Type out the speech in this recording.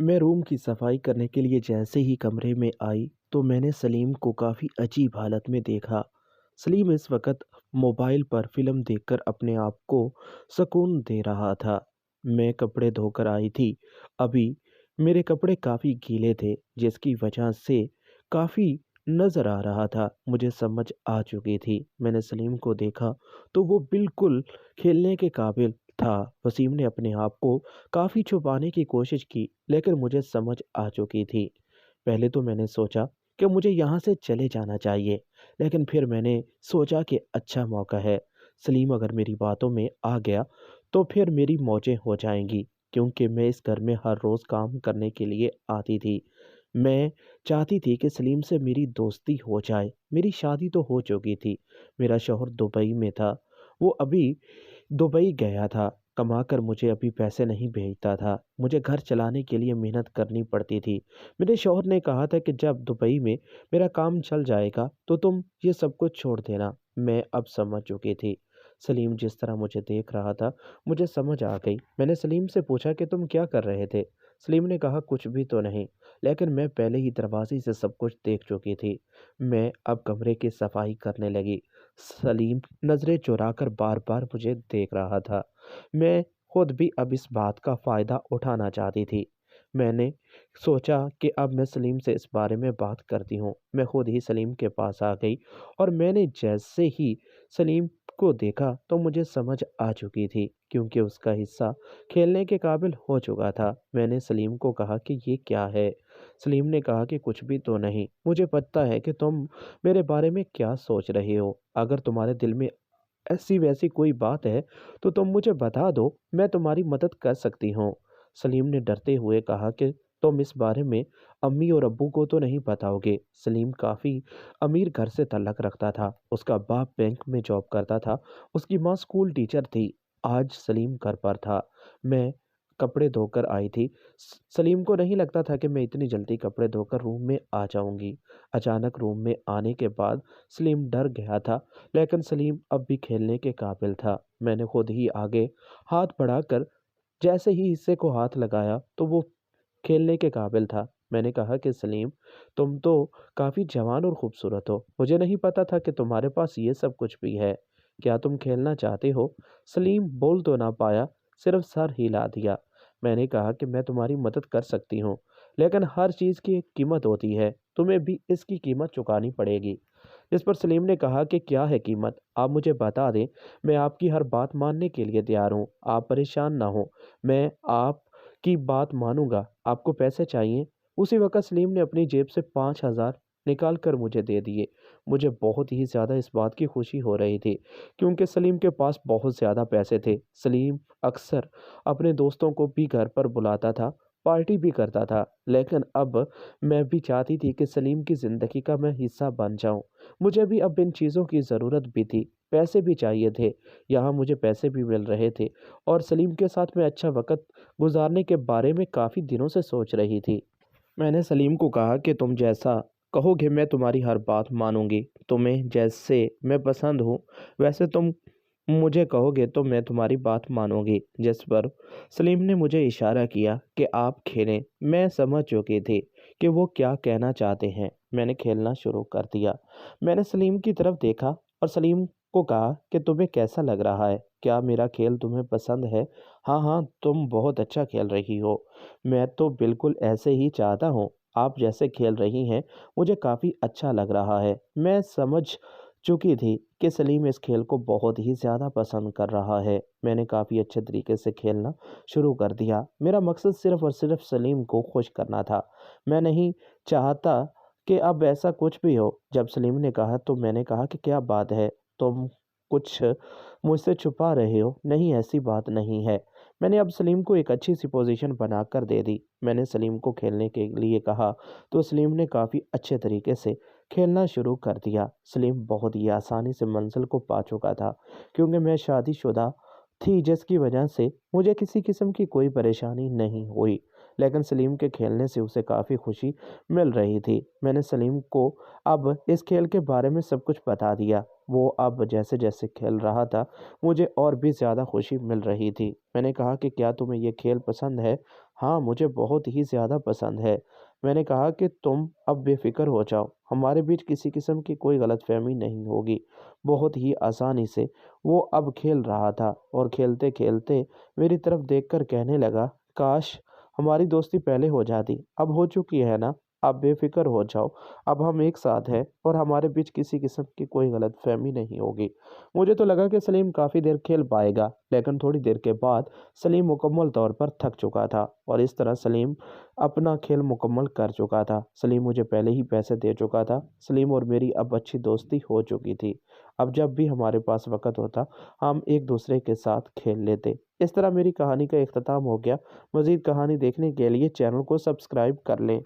मैं रूम की सफाई करने के लिए जैसे ही कमरे में आई तो मैंने सलीम को काफ़ी अजीब हालत में देखा। सलीम इस वक्त मोबाइल पर फिल्म देखकर अपने आप को सुकून दे रहा था। मैं कपड़े धोकर आई थी अभी। मेरे कपड़े काफ़ी गीले थे जिसकी वजह से काफ़ी नज़र आ रहा था। मुझे समझ आ चुकी थी। मैंने सलीम को देखा तो वो बिल्कुल खेलने के काबिल था। वसीम ने अपने आप को काफ़ी छुपाने की कोशिश की लेकिन मुझे समझ आ चुकी थी। पहले तो मैंने सोचा कि मुझे यहाँ से चले जाना चाहिए, लेकिन फिर मैंने सोचा कि अच्छा मौका है। सलीम अगर मेरी बातों में आ गया तो फिर मेरी मौजें हो जाएंगी, क्योंकि मैं इस घर में हर रोज़ काम करने के लिए आती थी। मैं चाहती थी कि सलीम से मेरी दोस्ती हो जाए। मेरी शादी तो हो चुकी थी। मेरा शौहर दुबई में था। वो अभी दुबई गया था। कमाकर मुझे अभी पैसे नहीं भेजता था। मुझे घर चलाने के लिए मेहनत करनी पड़ती थी। मेरे शौहर ने कहा था कि जब दुबई में मेरा काम चल जाएगा तो तुम ये सब कुछ छोड़ देना। मैं अब समझ चुकी थी। सलीम जिस तरह मुझे देख रहा था, मुझे समझ आ गई। मैंने सलीम से पूछा कि तुम क्या कर रहे थे? सलीम ने कहा कुछ भी तो नहीं, लेकिन मैं पहले ही दरवाजे से सब कुछ देख चुकी थी। मैं अब कमरे की सफाई करने लगी। सलीम नज़रें चुराकर बार बार मुझे देख रहा था। मैं खुद भी अब इस बात का फ़ायदा उठाना चाहती थी। मैंने सोचा कि अब मैं सलीम से इस बारे में बात करती हूँ। मैं खुद ही सलीम के पास आ गई और मैंने जैसे ही सलीम को देखा तो मुझे समझ आ चुकी थी, क्योंकि उसका हिस्सा खेलने के काबिल हो चुका था। मैंने सलीम को कहा कि ये क्या है? सलीम ने कहा कि कुछ भी तो नहीं। मुझे पता है कि तुम मेरे बारे में क्या सोच रहे हो। अगर तुम्हारे दिल में ऐसी वैसी कोई बात है तो तुम मुझे बता दो, मैं तुम्हारी मदद कर सकती हूँ। सलीम ने डरते हुए कहा कि तुम इस बारे में अम्मी और अब्बू को तो नहीं बताओगे। सलीम काफ़ी अमीर घर से ताल्लुक़ रखता था। उसका बाप बैंक में जॉब करता था। उसकी माँ स्कूल टीचर थी। आज सलीम घर पर था। मैं कपड़े धोकर आई थी। सलीम को नहीं लगता था कि मैं इतनी जल्दी कपड़े धोकर रूम में आ जाऊंगी। अचानक रूम में आने के बाद सलीम डर गया था, लेकिन सलीम अब भी खेलने के काबिल था। मैंने खुद ही आगे हाथ बढ़ाकर जैसे ही हिस्से को हाथ लगाया तो वो खेलने के काबिल था। मैंने कहा कि सलीम, तुम तो काफ़ी जवान और खूबसूरत हो। मुझे नहीं पता था कि तुम्हारे पास ये सब कुछ भी है। क्या तुम खेलना चाहते हो? सलीम बोल तो ना पाया, सिर्फ सर हिला दिया। मैंने कहा कि मैं तुम्हारी मदद कर सकती हूँ, लेकिन हर चीज़ की एक कीमत होती है। तुम्हें भी इसकी कीमत चुकानी पड़ेगी। इस पर सलीम ने कहा कि क्या है कीमत? आप मुझे बता दें, मैं आपकी हर बात मानने के लिए तैयार हूँ। आप परेशान ना हो, मैं आपकी बात मानूंगा। आपको पैसे चाहिए? उसी वक्त सलीम ने अपनी जेब से 5,000 निकाल कर मुझे दे दिए। मुझे बहुत ही ज़्यादा इस बात की खुशी हो रही थी, क्योंकि सलीम के पास बहुत ज़्यादा पैसे थे। सलीम अक्सर अपने दोस्तों को भी घर पर बुलाता था, पार्टी भी करता था। लेकिन अब मैं भी चाहती थी कि सलीम की ज़िंदगी का मैं हिस्सा बन जाऊं। मुझे भी अब इन चीज़ों की ज़रूरत भी थी। पैसे भी चाहिए थे। यहाँ मुझे पैसे भी मिल रहे थे और सलीम के साथ मैं अच्छा वक़्त गुज़ारने के बारे में काफ़ी दिनों से सोच रही थी। मैंने सलीम को कहा कि तुम जैसा कहोगे मैं तुम्हारी हर बात मानूंगी। तुम्हें जैसे मैं पसंद हूँ वैसे तुम मुझे कहोगे तो मैं तुम्हारी बात मानूंगी। जिस पर सलीम ने मुझे इशारा किया कि आप खेलें। मैं समझ चुकी थी कि वो क्या कहना चाहते हैं। मैंने खेलना शुरू कर दिया। मैंने सलीम की तरफ देखा और सलीम को कहा कि तुम्हें कैसा लग रहा है? क्या मेरा खेल तुम्हें पसंद है? हाँ हाँ, तुम बहुत अच्छा खेल रही हो। मैं तो बिल्कुल ऐसे ही चाहता हूँ। आप जैसे खेल रही हैं मुझे काफ़ी अच्छा लग रहा है। मैं समझ चुकी थी कि सलीम इस खेल को बहुत ही ज़्यादा पसंद कर रहा है। मैंने काफ़ी अच्छे तरीके से खेलना शुरू कर दिया। मेरा मकसद सिर्फ़ और सिर्फ़ सलीम को खुश करना था। मैं नहीं चाहता कि अब ऐसा कुछ भी हो। जब सलीम ने कहा तो मैंने कहा कि क्या बात है? तुम कुछ मुझसे छुपा रहे हो? नहीं, ऐसी बात नहीं है। मैंने अब सलीम को एक अच्छी सी पोजीशन बनाकर दे दी। मैंने सलीम को खेलने के लिए कहा तो सलीम ने काफ़ी अच्छे तरीके से खेलना शुरू कर दिया। सलीम बहुत ही आसानी से मंजिल को पा चुका था, क्योंकि मैं शादीशुदा थी, जिसकी वजह से मुझे किसी किस्म की कोई परेशानी नहीं हुई। लेकिन सलीम के खेलने से उसे काफ़ी खुशी मिल रही थी। मैंने सलीम को अब इस खेल के बारे में सब कुछ बता दिया। वो अब जैसे जैसे खेल रहा था मुझे और भी ज़्यादा खुशी मिल रही थी। मैंने कहा कि क्या तुम्हें ये खेल पसंद है? हाँ, मुझे बहुत ही ज़्यादा पसंद है। मैंने कहा कि तुम अब बेफ़िक्र हो जाओ, हमारे बीच किसी किस्म की कोई गलतफ़हमी नहीं होगी। बहुत ही आसानी से वो अब खेल रहा था और खेलते-खेलते मेरी तरफ देखकर कहने लगा, काश हमारी दोस्ती पहले हो जाती। अब हो चुकी है ना, आप बेफ़िक्र हो जाओ। अब हम एक साथ हैं और हमारे बीच किसी किस्म की कोई गलतफ़हमी नहीं होगी। मुझे तो लगा कि सलीम काफ़ी देर खेल पाएगा, लेकिन थोड़ी देर के बाद सलीम मुकम्मल तौर पर थक चुका था और इस तरह सलीम अपना खेल मुकम्मल कर चुका था। सलीम मुझे पहले ही पैसे दे चुका था। सलीम और मेरी अब अच्छी दोस्ती हो चुकी थी। अब जब भी हमारे पास वक़्त होता, हम एक दूसरे के साथ खेल लेते। इस तरह मेरी कहानी का इख्तिताम हो गया। मज़ीद कहानी देखने के लिए चैनल को सब्सक्राइब कर लें।